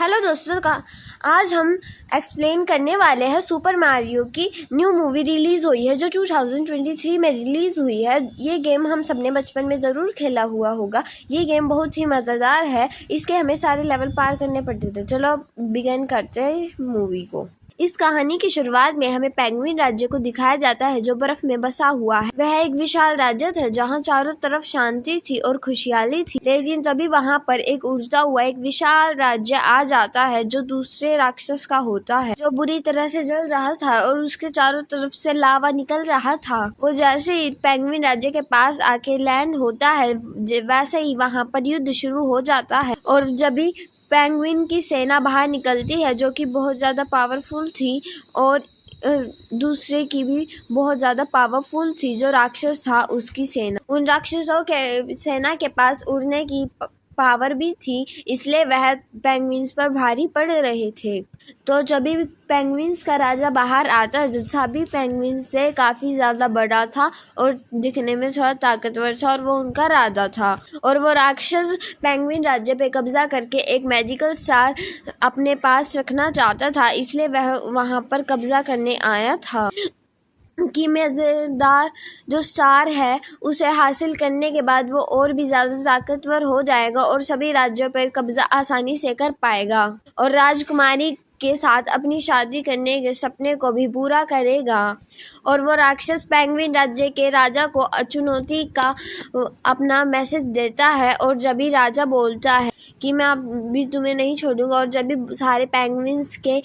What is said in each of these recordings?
Hello दोस्तों का आज हम एक्सप्लेन करने वाले हैं सुपर मारियो की न्यू मूवी रिलीज़ हुई है जो 2023 में रिलीज़ हुई है। ये गेम हम सबने बचपन में ज़रूर खेला हुआ होगा। ये गेम बहुत ही मज़ेदार है। इसके हमें सारे लेवल पार करने पड़ते थे। चलो अब बिगिन करते हैं मूवी को। इस कहानी की शुरुआत में हमें पेंगुइन राज्य को दिखाया जाता है जो बर्फ में बसा हुआ है। वह एक विशाल राज्य था जहां चारों तरफ शांति थी और खुशहाली थी। लेकिन तभी वहां पर एक उड़ता हुआ एक विशाल राज्य आ जाता है जो दूसरे राक्षस का होता है, जो बुरी तरह से जल रहा था और उसके चारों तरफ से लावा निकल रहा था। वो जैसे ही पेंगुइन राज्य के पास आके लैंड होता है वैसे ही वहाँ पर युद्ध शुरू हो जाता है। और जब भी पेंगुइन की सेना बाहर निकलती है जो कि बहुत ज़्यादा पावरफुल थी और दूसरे की भी बहुत ज़्यादा पावरफुल थी, जो राक्षस था उसकी सेना। उन राक्षसों के सेना के पास उड़ने की पावर भी थी, इसलिए वह पेंगुइन्स पर भारी पड़ रहे थे। तो जब भी पेंगुइन्स का राजा बाहर आता जो सभी पेंगुइन्स से काफ़ी ज़्यादा बड़ा था और दिखने में थोड़ा ताकतवर था और वो उनका राजा था। और वो राक्षस पेंगुइन राज्य पे कब्जा करके एक मैजिकल स्टार अपने पास रखना चाहता था, इसलिए वह वहाँ पर कब्जा करने आया था कि मज़ेदार जो स्टार है उसे हासिल करने के बाद वो और भी ज़्यादा ताकतवर हो जाएगा और सभी राज्यों पर कब्जा आसानी से कर पाएगा और राजकुमारी के साथ अपनी शादी करने के सपने को भी पूरा करेगा। और वो राक्षस पेंगुइन राज्य के राजा को चुनौती का अपना मैसेज देता है और जब भी राजा बोलता है कि मैं अब भी तुम्हें नहीं छोड़ूंगा, और जब भी सारे पेंगुइन्स के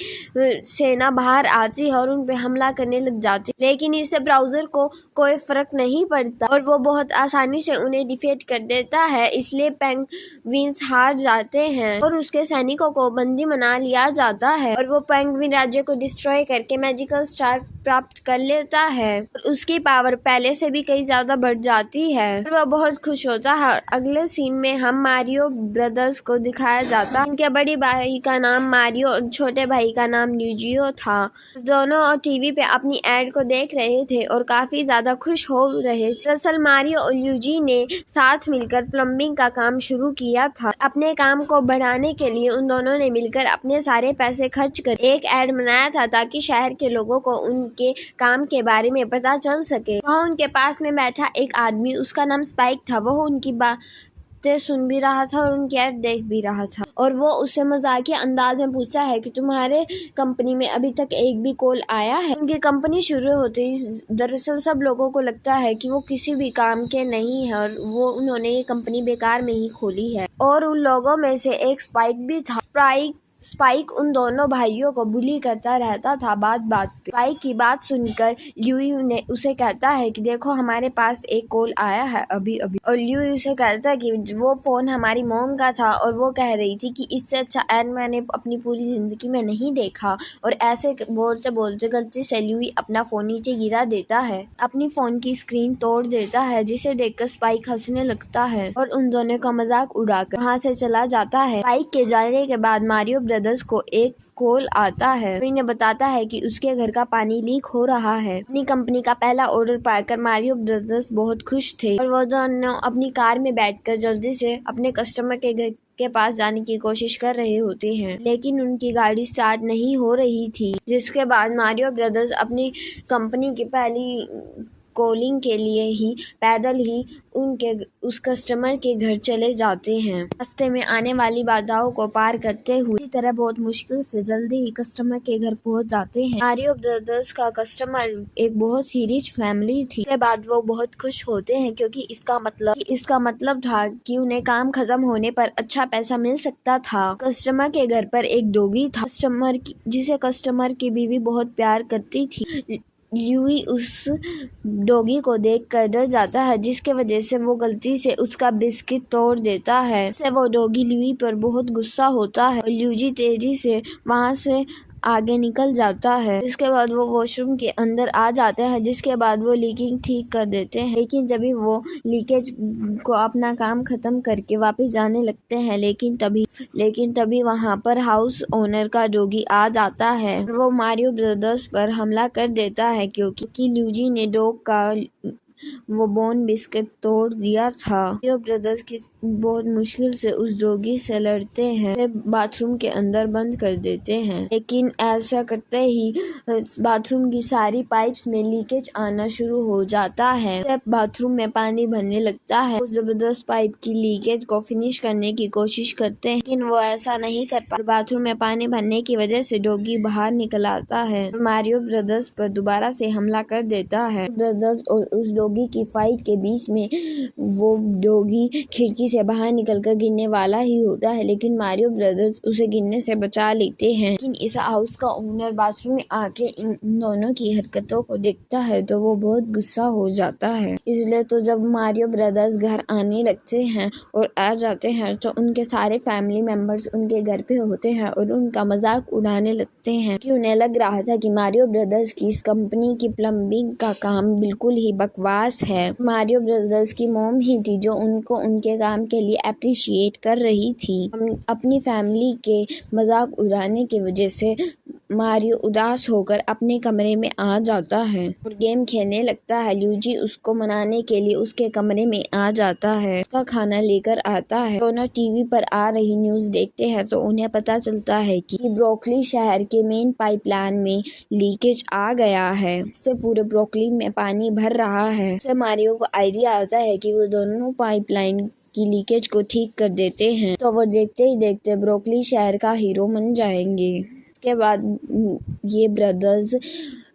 सेना बाहर आती है और उन पे हमला करने लग जाती, लेकिन इससे ब्राउज़र को कोई फ़र्क नहीं पड़ता और वो बहुत आसानी से उन्हें डिफीट कर देता है। इसलिए पेंगुइन्स हार जाते हैं और उसके सैनिकों को बंदी बना लिया जाता है और वो पेंगुइन राज्य को डिस्ट्रॉय करके मैजिकल स्टार प्राप्त कर लेता है। उसकी पावर पहले से भी कई ज़्यादा बढ़ जाती है और वह बहुत खुश होता है। और अगले सीन में हम मारियो ब्रदर्स को दिखाया जाता है। उनके बड़ी भाई का नाम मारियो और छोटे भाई का नाम ल्यूजियो था। दोनों और टीवी पे अपनी एड को देख रहे थे और काफ़ी ज़्यादा खुश हो रहे थे। दरअसल मारियो और ल्यूजी ने साथ मिलकर प्लम्बिंग का काम शुरू किया था। अपने काम को बढ़ाने के लिए उन दोनों ने मिलकर अपने सारे पैसे खर्च कर एक एड बनाया था ताकि शहर के लोगों को उनके काम के बारे में पता चल सके। वहाँ उनके पास में बैठा एक आदमी, उसका नाम स्पाइक था, वह उनकी बातें सुन भी रहा था और उनकी ऐड देख भी रहा था। और वो उससे मजाकिया अंदाज में पूछता है कि तुम्हारे कंपनी में अभी तक एक भी कॉल आया है। उनकी कंपनी शुरू होती दरअसल सब लोगों को लगता है कि वो किसी भी काम के नहीं है और वो उन्होंने ये कंपनी बेकार में ही खोली है। और उन लोगों में से एक स्पाइक भी था। स्पाइक उन दोनों भाइयों को बुली करता रहता था बात बात पे। स्पाइक की बात सुनकर ल्यूई ने उसे कहता है कि देखो हमारे पास एक कॉल आया है अभी अभी। और ल्यूई उसे कहता है कि वो फ़ोन हमारी मॉम का था और वो कह रही थी कि इससे अच्छा एड मैंने अपनी पूरी ज़िंदगी में नहीं देखा। और ऐसे बोलते बोलते गलती से ल्यूई अपना फ़ोन नीचे गिरा देता है, अपनी फ़ोन की स्क्रीन तोड़ देता है, जिसे देखकर स्पाइक हंसने लगता है और उन दोनों का मजाक उड़ाकर वहाँ से चला जाता है। स्पाइक के जाने के बाद मारियो ब्रदर्स को एक कॉल आता है। इन्हें बताता है कि उसके घर का पानी लीक हो रहा है। अपनी कंपनी का पहला ऑर्डर पाकर मारियो ब्रदर्स बहुत खुश थे और वो दोनों अपनी कार में बैठकर जल्दी से अपने कस्टमर के घर के पास जाने की कोशिश कर रहे होते हैं, लेकिन उनकी गाड़ी स्टार्ट नहीं हो रही थी। जिसके बाद मारियो ब्रदर्स अपनी कंपनी की पहली कॉलिंग के लिए ही पैदल ही उस कस्टमर के घर चले जाते हैं। रास्ते में आने वाली बाधाओं को पार करते हुए इसी तरह बहुत मुश्किल से जल्दी ही कस्टमर के घर पहुंच जाते हैं। मारियो ब्रदर्स का कस्टमर एक बहुत ही रिच फैमिली थी। उसके बाद वो बहुत खुश होते हैं क्योंकि इसका मतलब था कि उन्हें काम खत्म होने पर अच्छा पैसा मिल सकता था। कस्टमर के घर पर एक डॉगी था जिसे कस्टमर की बीवी बहुत प्यार करती थी। ल्यूई उस डॉगी को देखकर डर जाता है, जिसके वजह से वो गलती से उसका बिस्किट तोड़ देता है। इससे वो डॉगी ल्यूई पर बहुत गुस्सा होता है और ल्यूजी तेजी से वहाँ से आगे निकल जाता है। इसके बाद वो वॉशरूम के अंदर आ जाते हैं, जिसके बाद वो लीकिंग ठीक कर देते हैं। लेकिन जब भी वो लीकेज को अपना काम खत्म करके वापस जाने लगते हैं, लेकिन तभी वहाँ पर हाउस ओनर का डॉगी आ जाता है। वो मारियो ब्रदर्स पर हमला कर देता है क्योंकि ल्यूजी ने डॉग का वो बोन बिस्किट तोड़ दिया था। मारियो ब्रदर्स की बहुत मुश्किल से उस जोगी से लड़ते हैं, उसे बाथरूम के अंदर बंद कर देते हैं। लेकिन ऐसा करते ही बाथरूम की सारी पाइप्स में लीकेज आना शुरू हो जाता है। जब बाथरूम में पानी भरने लगता है, वो जबरदस्त पाइप की लीकेज को फिनिश करने की कोशिश करते हैं, लेकिन वो ऐसा नहीं कर पाते। बाथरूम में पानी भरने की वजह से डॉगी बाहर निकल आता है, मारियो ब्रदर्स पर दोबारा से हमला कर देता है। ब्रदर्स और उस डॉगी की फाइट के बीच में वो डॉगी खिड़की से बाहर निकलकर गिरने वाला ही होता है, लेकिन मारियो ब्रदर्स उसे गिरने से बचा लेते हैं। लेकिन इस हाउस का ओनर बाथरूम में आके इन दोनों की हरकतों को देखता है तो वो बहुत गुस्सा हो जाता है। इसलिए तो जब मारियो ब्रदर्स घर आने लगते हैं और आ जाते हैं तो उनके सारे फैमिली मेंबर्स उनके घर पे होते हैं और उनका मजाक उड़ाने लगते हैं कि उन्हें लग रहा था कि मारियो ब्रदर्स की इस कंपनी की प्लम्बिंग का काम बिल्कुल ही बकवास है। मारियो ब्रदर्स की मॉम ही थी जो उनको उनके काम के लिए अप्रिशिएट कर रही थी। अपनी फैमिली के मजाक उड़ाने की वजह से मारियो उदास होकर अपने कमरे में आ जाता है और गेम खेलने लगता है। ल्यूजी उसको मनाने के लिए उसके कमरे में आ जाता है, उसका खाना लेकर आता है। दोनों टीवी पर आ रही न्यूज देखते हैं तो उन्हें पता चलता है कि ब्रोकली शहर के मेन पाइपलाइन में लीकेज आ गया है, इससे पूरे ब्रोकली में पानी भर रहा है। इससे मारियो को आइडिया आता है कि वो दोनों पाइपलाइन की लीकेज को ठीक कर देते हैं, तो वो देखते ही देखते ब्रोकली शहर का हीरो बन जाएंगे। के बाद ये ब्रदर्स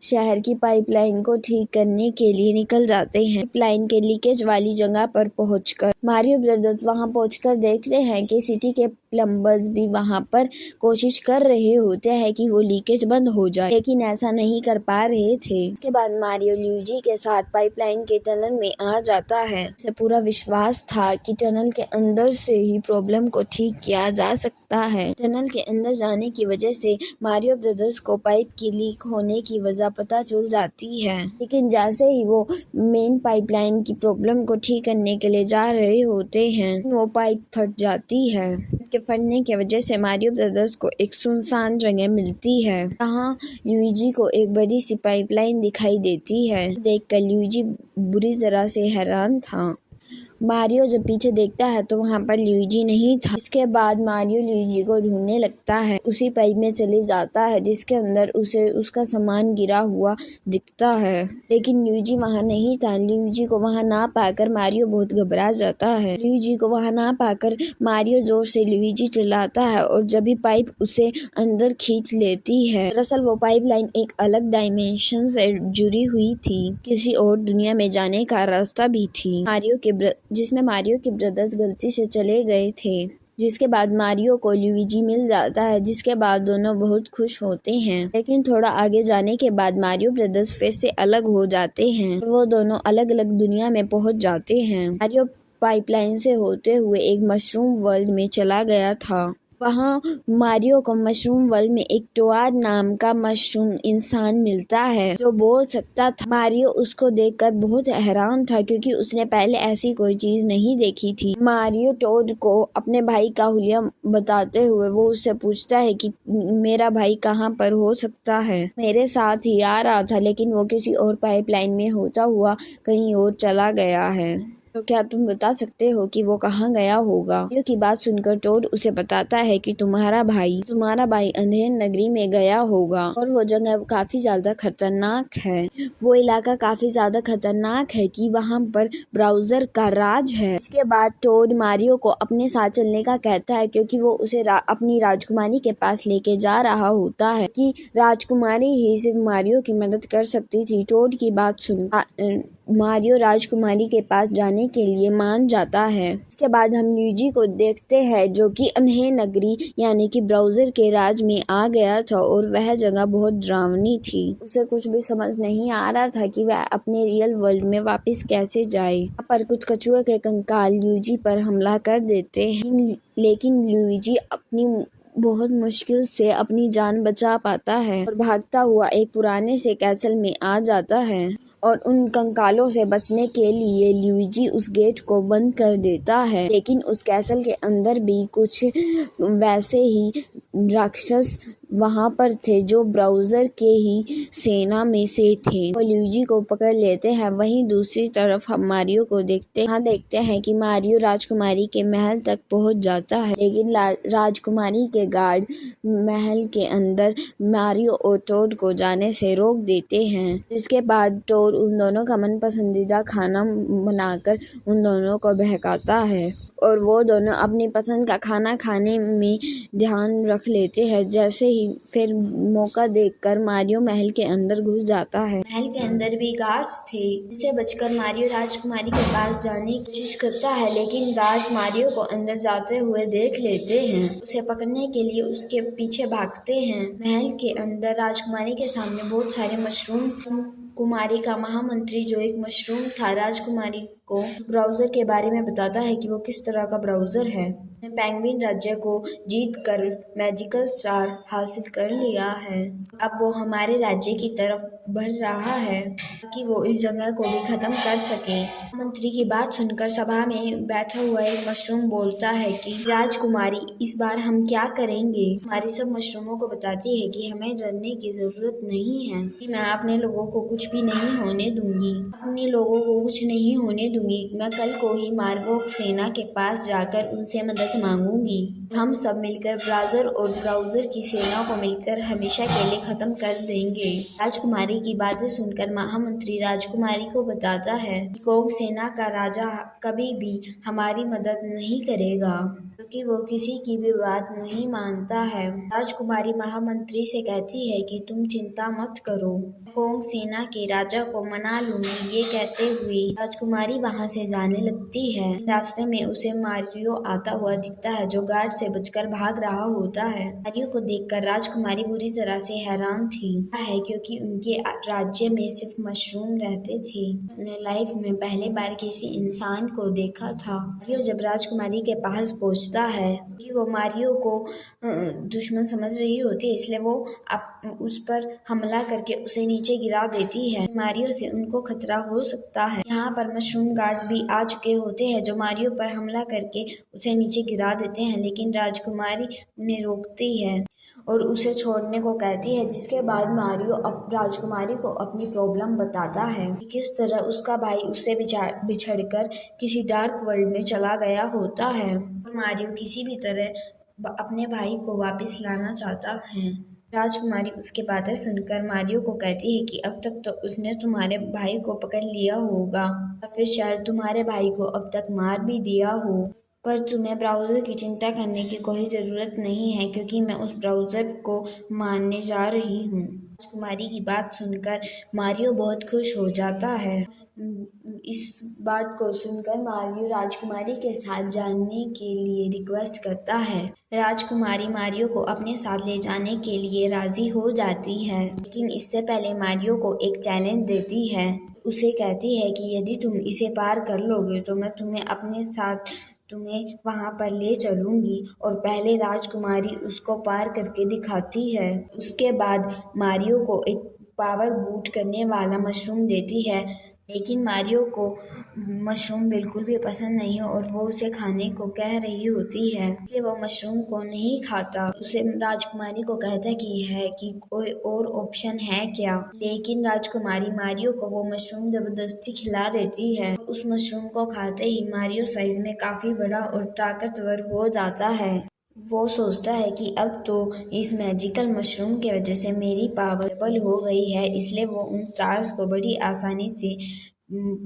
शहर की पाइपलाइन को ठीक करने के लिए निकल जाते हैं। पाइपलाइन के लीकेज वाली जगह पर पहुंचकर मारियो ब्रदर्स वहां पहुंचकर देखते हैं कि सिटी के प्लम्बर्स भी वहां पर कोशिश कर रहे होते हैं कि वो लीकेज बंद हो जाए, लेकिन ऐसा नहीं कर पा रहे थे। उसके बाद मारियो ल्यूजी के साथ पाइपलाइन के टनल में आ जाता है। उसे पूरा विश्वास था कि टनल के अंदर से ही प्रॉब्लम को ठीक किया जा सकता है। टनल के अंदर जाने की वजह से मारियो ब्रदर्स को पाइप की लीक होने की वजह पता चल जाती है, लेकिन जैसे ही वो मेन पाइपलाइन की प्रॉब्लम को ठीक करने के लिए जा रहे होते हैं, वो पाइप फट जाती है। के फटने की वजह से मारियो ब्रदर्स को एक सुनसान जगह मिलती है, जहाँ ल्यूइजी को एक बड़ी सी पाइपलाइन दिखाई देती है। देखकर ल्यूइजी बुरी तरह से हैरान था। मारियो जब पीछे देखता है तो वहाँ पर ल्यूइजी नहीं था। इसके बाद मारियो ल्यूइजी को ढूंढने लगता है, उसी पाइप में चले जाता है जिसके अंदर उसे उसका सामान गिरा हुआ दिखता है, लेकिन ल्यूइजी वहाँ नहीं था। ल्यूइजी को वहाँ ना पाकर मारियो बहुत घबरा जाता है। ल्यूइजी को वहाँ ना पाकर मारियो जोर से ल्यूइजी चिल्लाता है और जब भी पाइप उसे अंदर खींच लेती है। दरअसल वो पाइपलाइन एक अलग डायमेंशन से जुड़ी हुई थी, किसी और दुनिया में जाने का रास्ता भी थी, जिसमें मारियो के ब्रदर्स गलती से चले गए थे। जिसके बाद मारियो को ल्यूइजी मिल जाता है, जिसके बाद दोनों बहुत खुश होते हैं। लेकिन थोड़ा आगे जाने के बाद मारियो ब्रदर्स फिर से अलग हो जाते हैं, वो दोनों अलग अलग दुनिया में पहुंच जाते हैं। मारियो पाइपलाइन से होते हुए एक मशरूम वर्ल्ड में चला गया था। वहाँ मारियो को मशरूम वर्ल्ड में एक टोआड नाम का मशरूम इंसान मिलता है जो बोल सकता था। मारियो उसको देखकर बहुत हैरान था क्योंकि उसने पहले ऐसी कोई चीज नहीं देखी थी। मारियो टोड को अपने भाई का हुलिया बताते हुए वो उससे पूछता है कि मेरा भाई कहाँ पर हो सकता है। मेरे साथ ही आ रहा था, लेकिन वो किसी और पाइपलाइन में होता हुआ कहीं और चला गया है, तो क्या तुम बता सकते हो कि वो कहाँ गया होगा। मारियो की बात सुनकर टोड उसे बताता है कि तुम्हारा भाई अंधेर नगरी में गया होगा और वो जगह काफी ज्यादा खतरनाक है। वो इलाका काफी ज्यादा खतरनाक है कि वहाँ पर ब्राउजर का राज है। इसके बाद टोड मारियो को अपने साथ चलने का कहता है क्योंकि वो उसे अपनी राजकुमारी के पास लेके जा रहा होता है कि राजकुमारी ही सिर्फ मारियो की मदद कर सकती थी। टोड की बात सुन मारियो राजकुमारी के पास जाने के लिए मान जाता है। इसके बाद हम ल्यूइजी को देखते हैं जो कि अंधेर नगरी यानी कि ब्राउजर के राज में आ गया था और वह जगह बहुत डरावनी थी। उसे कुछ भी समझ नहीं आ रहा था कि वह अपने रियल वर्ल्ड में वापस कैसे जाए। यहाँ पर कुछ कछुए के कंकाल ल्यूइजी पर हमला कर देते हैं, लेकिन ल्यूइजी अपनी बहुत मुश्किल से अपनी जान बचा पाता है और भागता हुआ एक पुराने से कैसल में आ जाता है और उन कंकालों से बचने के लिए ल्यूइजी उस गेट को बंद कर देता है। लेकिन उस कैसल के अंदर भी कुछ वैसे ही राक्षस वहाँ पर थे जो ब्राउज़र के ही सेना में से थे। वो लुइगी को पकड़ लेते हैं। वहीं दूसरी तरफ हम मारियो को देखते हैं कि मारियो राजकुमारी के महल तक पहुँच जाता है, लेकिन राजकुमारी के गार्ड महल के अंदर मारियो और टोड को जाने से रोक देते हैं, जिसके बाद टोड उन दोनों का मन पसंदीदा खाना बनाकर उन दोनों को बहकाता है और वो दोनों अपनी पसंद का खाना खाने में ध्यान रख लेते हैं। जैसे ही फिर मौका देखकर मारियो महल के अंदर घुस जाता है। महल के अंदर भी गार्ड्स थे, जिससे बचकर मारियो राजकुमारी के पास जाने की कोशिश करता है, लेकिन गार्ड्स मारियो को अंदर जाते हुए देख लेते हैं। उसे पकड़ने के लिए उसके पीछे भागते हैं। महल के अंदर राजकुमारी के सामने बहुत सारे मशरूम कुमारी का महामंत्री, जो एक मशरूम था, राजकुमारी को ब्राउज़र के बारे में बताता है कि वो किस तरह का ब्राउज़र है। पेंगुइन राज्य को जीतकर मैजिकल स्टार हासिल कर लिया है। अब वो हमारे राज्य की तरफ बढ़ रहा है ताकि वो इस जंगल को भी खत्म कर सके। मंत्री की बात सुनकर सभा में बैठा हुआ एक मशरूम बोलता है कि राजकुमारी, इस बार हम क्या करेंगे? हमारी सब मशरूमों को बताती है कि हमें डरने की जरूरत नहीं है, कि मैं अपने लोगों को कुछ भी नहीं होने दूंगी, अपने लोगों को कुछ नहीं होने दूंगी। मैं कल को ही मार्गोक सेना के पास जाकर उनसे मदद मांगूंगी। हम सब मिलकर ब्राउज़र और ब्राउज़र की सेना को मिलकर हमेशा के लिए खत्म कर देंगे। राजकुमारी की बातें सुनकर महामंत्री राजकुमारी को बताता है कि कोंग सेना का राजा कभी भी हमारी मदद नहीं करेगा, क्योंकि वो किसी की भी बात नहीं मानता है। राजकुमारी महामंत्री से कहती है कि तुम चिंता मत करो, कोंग सेना के राजा को मना लूंगी। ये कहते हुए राजकुमारी वहां से जाने लगती है। रास्ते में उसे मारियो आता हुआ दिखता है, जो गार्ड से बचकर भाग रहा होता है। मारियो को देखकर राजकुमारी बुरी तरह से हैरान थी, क्योंकि उनके राज्य में सिर्फ मशरूम रहते थे। उन्हें लाइफ में पहली बार किसी इंसान को देखा था। मारियो जब राजकुमारी के पास पहुंचता है, कि वो मारियो को दुश्मन समझ रही होती है, इसलिए वो उस पर हमला करके उसे नीचे गिरा देती है। मारियो से उनको खतरा हो सकता है। यहाँ पर मशरूम गार्ड्स भी आ चुके होते हैं, जो मारियो पर हमला करके उसे नीचे गिरा देते हैं, लेकिन राजकुमारी उन्हें रोकती है और उसे छोड़ने को कहती है। जिसके बाद मारियो राजकुमारी को अपनी प्रॉब्लम बताता है कि किस तरह उसका भाई उससे बिछड़कर किसी डार्क वर्ल्ड में चला गया होता है और मारियो किसी भी तरह अपने भाई को वापस लाना चाहता है। राजकुमारी उसके बातें सुनकर मारियो को कहती है कि अब तक तो उसने तुम्हारे भाई को पकड़ लिया होगा, या फिर शायद तुम्हारे भाई को अब तक मार भी दिया हो, पर तुम्हें ब्राउज़र की चिंता करने की कोई ज़रूरत नहीं है, क्योंकि मैं उस ब्राउज़र को मारने जा रही हूँ। राजकुमारी की बात सुनकर मारियो बहुत खुश हो जाता है। इस बात को सुनकर मारियो राजकुमारी के साथ जाने के लिए रिक्वेस्ट करता है। राजकुमारी मारियो को अपने साथ ले जाने के लिए राजी हो जाती है, लेकिन इससे पहले मारियो को एक चैलेंज देती है। उसे कहती है कि यदि तुम इसे पार कर लोगे तो मैं तुम्हें वहां पर ले चलूंगी, और पहले राजकुमारी उसको पार करके दिखाती है। उसके बाद मारियो को एक पावर बूट करने वाला मशरूम देती है, लेकिन मारियो को मशरूम बिल्कुल भी पसंद नहीं है और वो उसे खाने को कह रही होती है, इसलिए वो मशरूम को नहीं खाता। उसे राजकुमारी को कहता कि कोई और ऑप्शन है क्या, लेकिन राजकुमारी मारियो को वो मशरूम जबरदस्ती खिला देती है। उस मशरूम को खाते ही मारियो साइज में काफी बड़ा और ताकतवर हो जाता है। वो सोचता है कि अब तो इस मैजिकल मशरूम की वजह से मेरी पावर डबल हो गई है, इसलिए वो उन स्टार्स को बड़ी आसानी से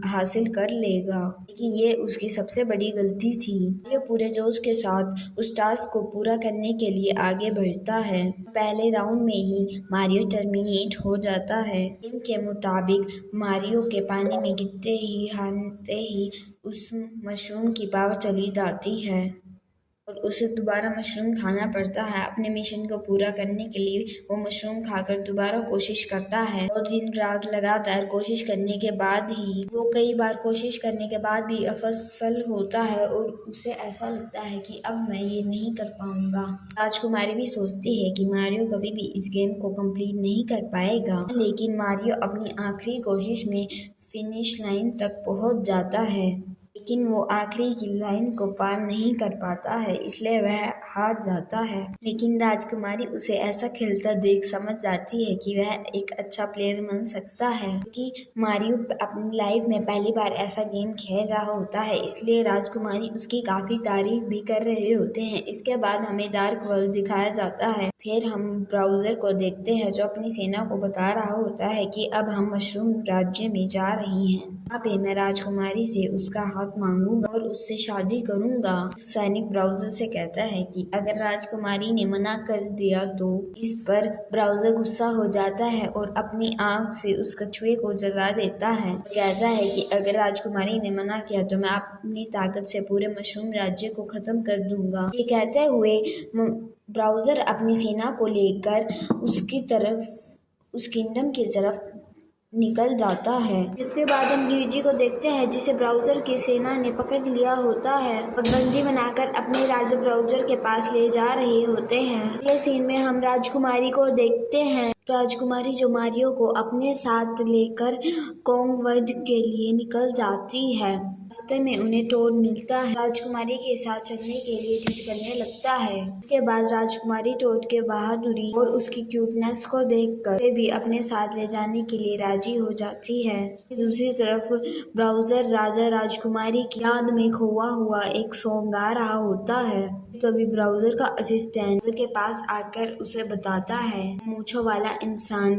हासिल कर लेगा। लेकिन ये उसकी सबसे बड़ी गलती थी। ये पूरे जोश के साथ उस टास्क को पूरा करने के लिए आगे बढ़ता है। पहले राउंड में ही मारियो टर्मिनेट हो जाता है। गेम के मुताबिक मारियो के पानी में हारते ही उस मशरूम की पावर चली जाती है और उसे दोबारा मशरूम खाना पड़ता है। अपने मिशन को पूरा करने के लिए वो मशरूम खाकर दोबारा कोशिश करता है और दिन रात लगातार कोशिश करने के बाद ही वो कई बार कोशिश करने के बाद भी असफल होता है और उसे ऐसा लगता है कि अब मैं ये नहीं कर पाऊंगा। राजकुमारी भी सोचती है कि मारियो कभी भी इस गेम को कंप्लीट नहीं कर पाएगा, लेकिन मारियो अपनी आखिरी कोशिश में फिनिश लाइन तक पहुंच जाता है। लेकिन वो आखिरी की लाइन को पार नहीं कर पाता है, इसलिए वह हार जाता है। लेकिन राजकुमारी उसे ऐसा खेलता देख समझ जाती है कि वह एक अच्छा प्लेयर बन सकता है, क्योंकि मारियो अपनी लाइफ में पहली बार ऐसा गेम खेल रहा होता है, इसलिए राजकुमारी उसकी काफ़ी तारीफ भी कर रहे होते हैं। इसके बाद हमें डार्क वर्ल्ड दिखाया जाता है। फिर हम ब्राउज़र को देखते हैं जो अपनी सेना को बता रहा होता है कि अब हम मशरूम राज्य में जा रही हैं। यहाँ पे मैं राजकुमारी से उसका हाथ मांगूंगा और उससे शादी करूंगा। सैनिक ब्राउज़र से कहता है कि अगर राजकुमारी ने मना कर दिया तो इस पर ब्राउज़र गुस्सा हो जाता है और अपनी आँख से उस कछुए को जला देता है। कहता है कि अगर राजकुमारी ने मना किया तो मैं अपनी ताकत से पूरे मशरूम राज्य को खत्म कर दूंगा। ये कहते हुए ब्राउज़र अपनी सेना को लेकर उस किंगडम की तरफ निकल जाता है। इसके बाद हम लुइजी को देखते हैं जिसे ब्राउज़र की सेना ने पकड़ लिया होता है और बंदी बनाकर अपने राजा ब्राउज़र के पास ले जा रहे होते हैं। ये सीन में हम राजकुमारी को देखते हैं। राजकुमारी जो मारियो को अपने साथ लेकर कोंग वर्ल्ड के लिए निकल जाती है। रास्ते में उन्हें टोड मिलता है, राजकुमारी के साथ चलने के लिए जिद करने लगता है। इसके बाद राजकुमारी टोड के बहादुरी और उसकी क्यूटनेस को देखकर भी अपने साथ ले जाने के लिए राजी हो जाती है। दूसरी तरफ ब्राउज़र राजा राजकुमारी की याद में खोया हुआ एक सॉन्ग गा रहा होता है। तभी ब्राउज़र का असिस्टेंट के पास आकर उसे बताता है मूंछों वाला इंसान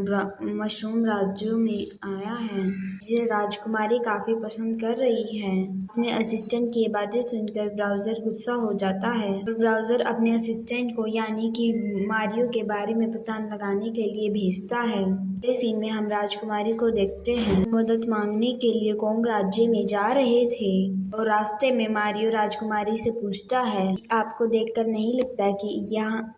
मशरूम राज्यों में आया है, जिसे राजकुमारी काफी पसंद कर रही है। अपने असिस्टेंट की बातें सुनकर ब्राउज़र गुस्सा हो जाता है और ब्राउज़र अपने असिस्टेंट को यानी कि मारियो के बारे में पता लगाने के लिए भेजता है। इस सीन में हम राजकुमारी को देखते हैं मदद मांगने के लिए कोंग राज्य में जा रहे थे और रास्ते में मारियो राजकुमारी से पूछता है आपको देखकर नहीं लगता कि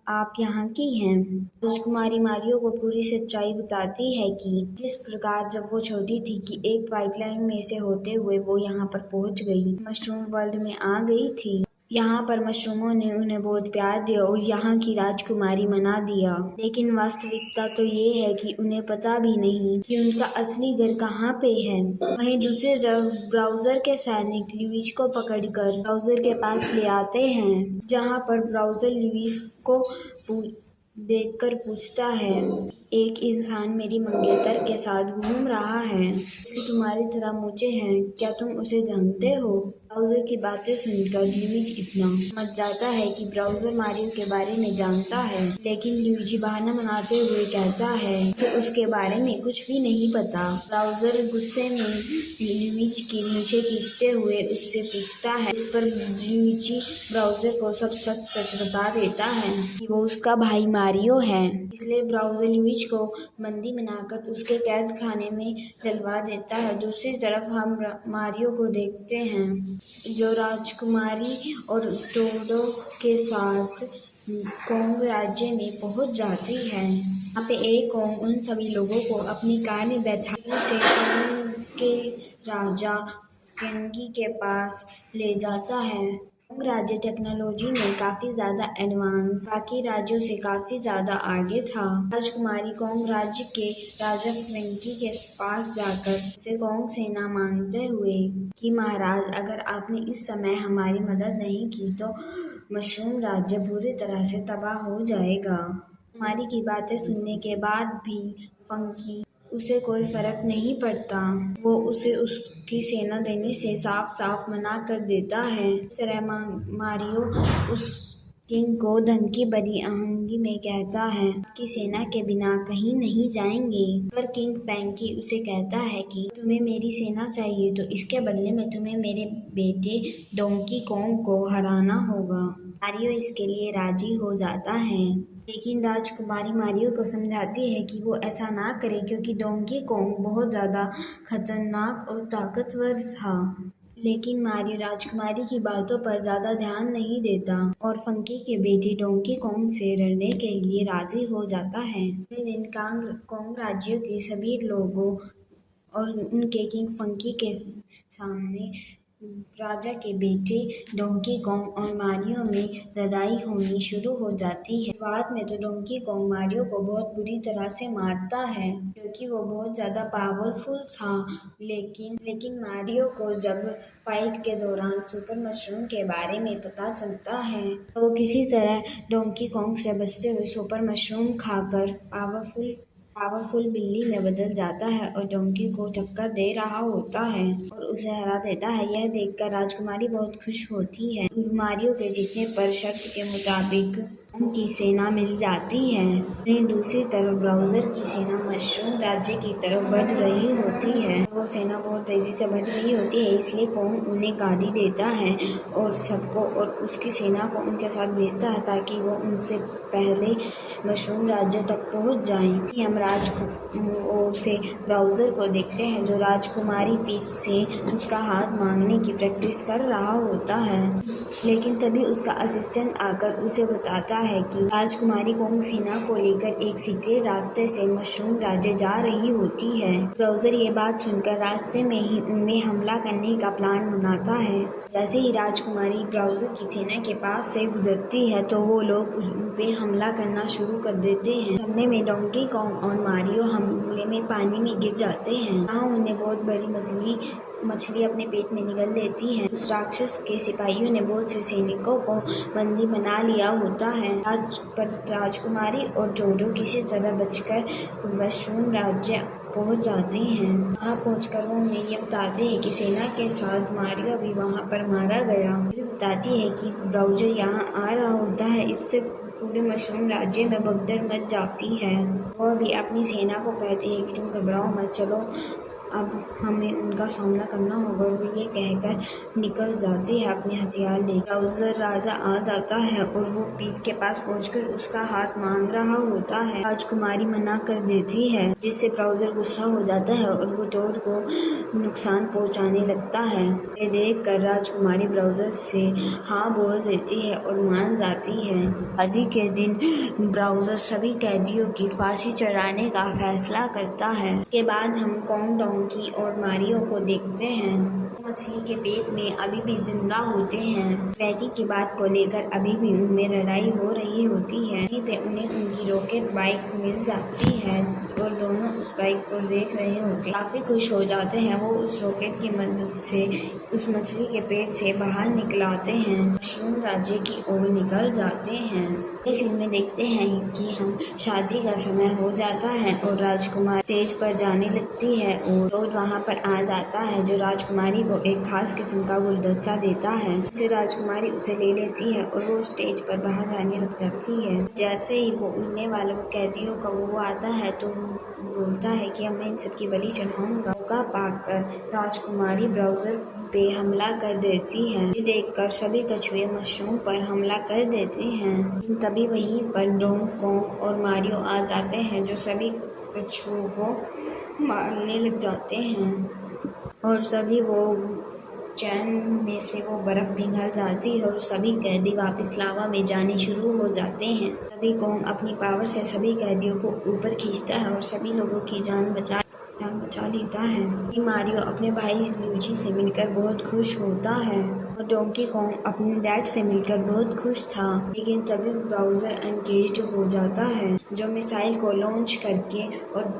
आप यहाँ की हैं। राजकुमारी मारियो को पूरी सच्चाई बताती है कि किस प्रकार जब वो छोटी थी कि एक पाइपलाइन में से होते हुए वो यहाँ पर पहुँच गई, मशरूम वर्ल्ड में आ गई थी। यहाँ पर मशरूमों ने उन्हें बहुत प्यार दिया और यहाँ की राजकुमारी बना दिया, लेकिन वास्तविकता तो ये है कि उन्हें पता भी नहीं कि उनका असली घर कहाँ पे है। वहीं दूसरी तरफ ब्राउज़र के सैनिक लुइज को पकड़कर ब्राउज़र के पास ले आते हैं, जहाँ पर ब्राउज़र लुइज को देखकर पूछता है एक इंसान मेरी मंगेतर के साथ घूम रहा है, इसकी तुम्हारी तरह मूंछें हैं, क्या तुम उसे जानते हो? ब्राउज़र की बातें सुनकर लुइजी इतना समझ जाता है कि ब्राउज़र मारियो के बारे में जानता है, लेकिन लुइजी बहाना बनाते हुए कहता है उसे उसके बारे में कुछ भी नहीं पता। ब्राउज़र गुस्से में लुइजी की मूंछें खींचते हुए उससे पूछता है, इस पर लुइजी ब्राउज़र को सब सच बता देता है कि वो उसका भाई मारियो है। इसलिए ब्राउज़र लुइजी को बंदी बनाकर उसके कैद खाने में डलवा देता है। दूसरी तरफ हम मारियो को देखते हैं जो राजकुमारी और टोडो के साथ कोंग राज्य में पहुंच जाती है। यहाँ पे एक कोंग उन सभी लोगों को अपनी कार में बैठा उसे कोंग के राजा फेंगी के पास ले जाता है। कोंग राज्य टेक्नोलॉजी में काफ़ी ज़्यादा एडवांस बाकी राज्यों से काफ़ी ज़्यादा आगे था। राजकुमारी कोंग राज्य के राजा फेंगी के पास जाकर उसे कोंग सेना मांगते हुए कि महाराज अगर आपने इस समय हमारी मदद नहीं की तो मशरूम राज्य पूरी तरह से तबाह हो जाएगा। कुमारी की बातें सुनने के बाद भी फंकी उसे कोई फर्क नहीं पड़ता, वो उसे उसकी सेना देने से साफ साफ मना कर देता है। इस तरह मारियो उस किंग को धमकी भरी आहंगी में कहता है कि सेना के बिना कहीं नहीं जाएंगे। पर किंग फेंगी उसे कहता है कि तुम्हें मेरी सेना चाहिए तो इसके बदले में तुम्हें मेरे बेटे डोंकी कोंग को हराना होगा। मारियो इसके लिए राजी हो जाता है, लेकिन राजकुमारी मारियो को समझाती है कि वो ऐसा ना करे क्योंकि डोंकी कोंग बहुत ज़्यादा खतरनाक और ताकतवर था। लेकिन मारियो राजकुमारी की बातों पर ज़्यादा ध्यान नहीं देता और फंकी के बेटे डोंकी कोंग से लड़ने के लिए राजी हो जाता है। अगले दिन कोंग राज्यों के सभी लोगों और उनके किंग फंकी के सामने राजा के बेटे डोंकी कॉन्ग और मारियो में लड़ाई होनी शुरू हो जाती है। शुरुआत में तो डोंकी कॉन्ग मारियो को बहुत बुरी तरह से मारता है क्योंकि वो बहुत ज़्यादा पावरफुल था। लेकिन मारियो को जब फाइट के दौरान सुपर मशरूम के बारे में पता चलता है तो वो किसी तरह डोंकी कॉन्ग से बचते हुए सुपर मशरूम खाकर पावरफुल बिल्ली में बदल जाता है और डोंकी को टक्कर दे रहा होता है और उसे हरा देता है। यह देखकर राजकुमारी बहुत खुश होती है। मारियो के जीतने पर शर्त के मुताबिक उनकी सेना मिल जाती है। वहीं दूसरी तरफ ब्राउज़र की सेना मशरूम राज्य की तरफ बढ़ रही होती है। वो सेना बहुत तेजी से बढ़ रही होती है, इसलिए कॉन्ग उन्हें गाड़ी देता है और सबको और उसकी सेना को उनके साथ भेजता है ताकि वो उनसे पहले मशरूम राज्य तक पहुंच जाएं। हम से ब्राउज़र को देखते हैं जो राजकुमारी पीछ से उसका हाथ मांगने की प्रैक्टिस कर रहा होता है, लेकिन तभी उसका असिस्टेंट आकर उसे बताता है कि राजकुमारी कॉन्ग सेना को लेकर एक सीक्रेट रास्ते से मशरूम राज्य जा रही होती है। ब्राउज़र ये बात सुनकर रास्ते में ही उनमें हमला करने का प्लान बनाता है। जैसे ही राजकुमारी ब्राउज़र की सेना के पास से गुजरती है तो वो लोग उन पे हमला करना शुरू कर देते हैं। सामने में डोंकी कॉन्ग और मारियो हमले में पानी में गिर जाते हैं। वहाँ उन्हें बहुत बड़ी मछली अपने पेट में निगल लेती है। उस राक्षस के सिपाहियों ने बहुत से सैनिकों को बंदी बना लिया होता है। राजकुमारी और डोडो किसी तरह बचकर मशरूम राज्य पहुंच जाते हैं। वहाँ पहुंचकर वो उन्हें ये बताते हैं कि सेना के साथ मारियो भी वहाँ पर मारा गया। फिर बताती है कि ब्राउज़र यहाँ आ रहा होता है, इससे पूरे मशरूम राज्य में भगदड़ मच जाती है। वो भी अपनी सेना को कहती है कि तुम घबराओ मत, चलो अब हमें उनका सामना करना होगा। और वो ये कहकर निकल जाती है अपने हथियार ले। ब्राउज़र राजा आ जाता है और वो पीठ के पास पहुंचकर उसका हाथ मांग रहा होता है। राजकुमारी मना कर देती है, जिससे ब्राउज़र गुस्सा हो जाता है और वो डोर को नुकसान पहुंचाने लगता है। ये देख कर राजकुमारी ब्राउज़र से हाँ बोल देती है और मान जाती है। शादी के दिन ब्राउज़र सभी कैदियों की फांसी चढ़ाने का फैसला करता है। इसके बाद हम कॉन्ग और मारियो को देखते हैं। मछली के पेट में अभी भी जिंदा होते हैं। क्लैकी की बात को लेकर अभी भी उनमें लड़ाई हो रही होती है। वहीं पे उन्हें उनकी रॉकेट बाइक मिल जाती है और दोनों उस बाइक को देख रहे होते हैं। काफी खुश हो जाते हैं। वो उस रॉकेट की मदद से उस मछली के पेट से बाहर निकलाते हैं, मशरूम राज्य की ओर निकल जाते हैं। इस सीन में देखते हैं कि हम शादी का समय हो जाता है और राजकुमारी स्टेज पर जाने लगती है और रोज वहाँ पर आ जाता है, जो राजकुमारी को एक खास किस्म का गुलदस्ता देता है। इससे राजकुमारी उसे ले लेती है और वो स्टेज पर बाहर जाने लग जाती है। जैसे ही वो उड़ने वाले वो कैदियों का वो आता है तो बोलता है कि अब मैं इन सबकी बलि चढ़ाऊंगा। मौका पाकर राजकुमारी ब्राउज़र पे हमला कर देती है। ये देखकर सभी कछुए मशरूम पर हमला कर देते हैं। तभी वहीं पर डोंकी कॉन्ग और मारियो आ जाते हैं, जो सभी कछुओं को मारने लग जाते हैं और सभी वो चैन में से वो बर्फ़ पिघल जाती है और सभी कैदी वापस लावा में जाने शुरू हो जाते हैं। तभी कॉन्ग अपनी पावर से सभी कैदियों को ऊपर खींचता है और सभी लोगों की जान बचा लेता है। मारियो अपने भाई ल्यूजी से मिलकर बहुत खुश होता है और डोंकी कॉन्ग अपने डैड से मिलकर बहुत खुश था। लेकिन तभी ब्राउज़र एंगेज्ड हो जाता है, जो मिसाइल को लॉन्च करके और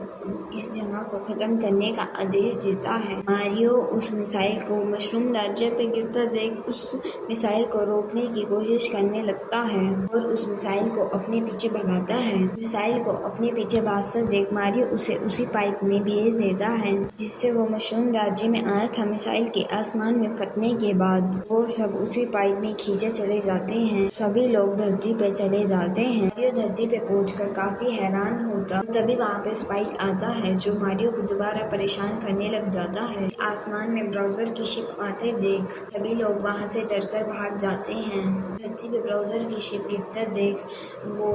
इस जगह को ख़त्म करने का आदेश देता है। मारियो उस मिसाइल को मशरूम राज्य पे गिरता देख उस मिसाइल को रोकने की कोशिश करने लगता है और उस मिसाइल को अपने पीछे भगाता है। मिसाइल को अपने पीछे भागता देख मारियो उसे उसी पाइप में भेज देता है जिससे वो मशरूम राज्य में आया था। मिसाइल के आसमान में फटने के बाद वो सब उसी पाइप में खींचे चले जाते हैं। सभी लोग धरती पे चले जाते हैं। मारियो धरती पे पहुंचकर काफी हैरान होता, तभी वहाँ पे स्पाइक आता है जो मारियो को दोबारा परेशान करने लग जाता है। आसमान में ब्राउज़र की शिप आते देख सभी लोग वहाँ से डरकर भाग जाते हैं। धरती पे ब्राउज़र की शिप गिरते देख वो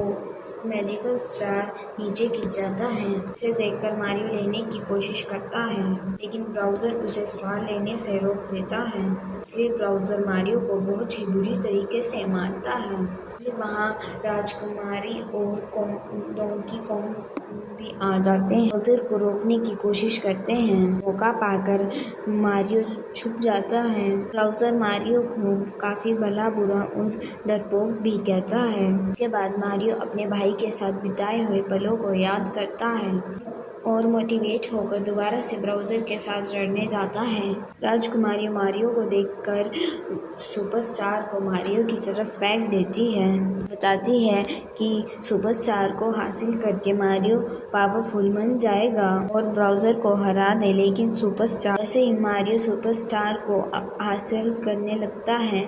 मैजिकल स्टार नीचे गिर जाता है। इसे देखकर मारियो लेने की कोशिश करता है, लेकिन ब्राउज़र उसे स्टार लेने से रोक देता है। इसलिए ब्राउज़र मारियो को बहुत ही बुरी तरीके से मारता है। फिर वहाँ राजकुमारी और डोंकी कॉन्ग भी आ जाते हैं। ब्राउज़र को रोकने की कोशिश करते हैं। मौका पाकर मारियो छुप जाता है। ब्राउज़र मारियो को काफ़ी भला बुरा और डरपोक भी कहता है। उसके बाद मारियो अपने भाई के साथ बिताए हुए पलों को याद करता है और मोटिवेट होकर दोबारा से ब्राउज़र के साथ लड़ने जाता है। राजकुमारी मारियो को देखकर सुपरस्टार को मारियो की तरफ फेंक देती है। बताती है कि सुपरस्टार को हासिल करके मारियो पावरफुल बन जाएगा और ब्राउज़र को हरा दे, लेकिन सुपरस्टार जैसे ही मारियो सुपरस्टार को हासिल करने लगता है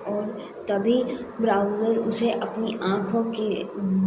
और तभी ब्राउज़र उसे अपनी आँखों के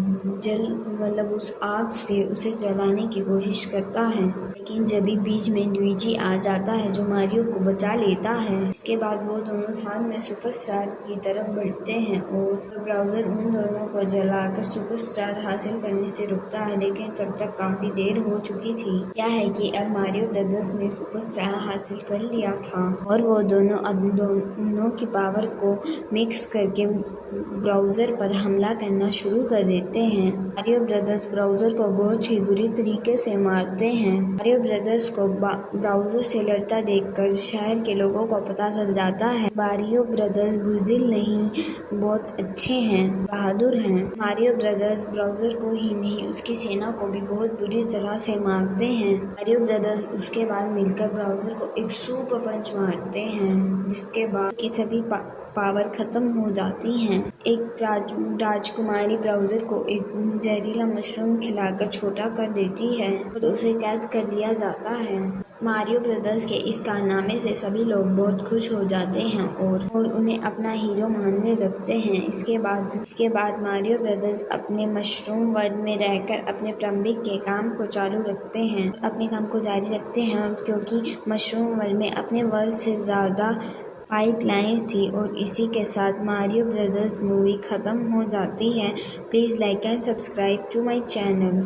उस आग से उसे जलाने की कोशिश करता है, लेकिन जब भी बीच में लुइजी आ जाता है जो मारियो को बचा लेता है। इसके बाद वो दोनों साथ में सुपरस्टार की तरफ बढ़ते हैं और ब्राउज़र उन दोनों को जलाकर सुपरस्टार हासिल करने से रुकता है, लेकिन तब तक काफ़ी देर हो चुकी थी। क्या है कि अब मारियो ब्रदर्स ने सुपरस्टार हासिल कर लिया था और वो दोनों अब दोनों की पावर को मिक्स करके ब्राउज़र पर हमला करना शुरू कर देते हैं। मारियो ब्रदर्स ब्राउज़र को बहुत ही बुरी तरीके से मारते हैं। मारियो ब्रदर्स को ब्राउज़र से लड़ता देखकर शहर के लोगों को पता चल जाता है। मारियो ब्रदर्स बुज़दिल नहीं, बहुत अच्छे हैं, बहादुर हैं। मारियो ब्रदर्स ब्राउज़र को ही नहीं, उसकी सेना को भी बहुत बुरी तरह से मारते हैं। मारियो ब्रदर्स उसके बाद मिलकर ब्राउज़र को एक सुपर पंच मारते हैं, जिसके बाद की सभी पावर खत्म हो जाती हैं। एक राजकुमारी ब्राउज़र को एक जहरीला मशरूम खिलाकर छोटा कर देती है और उसे कैद कर लिया जाता है। मारियो ब्रदर्स के इस कारनामे से सभी लोग बहुत खुश हो जाते हैं और उन्हें अपना हीरो मानने लगते हैं। इसके बाद मारियो ब्रदर्स अपने मशरूम वर्ल्ड में रहकर अपने प्लम्बिंग के काम को चालू रखते हैं, अपने काम को जारी रखते हैं, क्योंकि मशरूम वर्ल्ड में अपने वर्ल्ड से ज़्यादा पाइपलाइंस थी। और इसी के साथ मारियो ब्रदर्स मूवी ख़त्म हो जाती है। Please like and subscribe to my channel.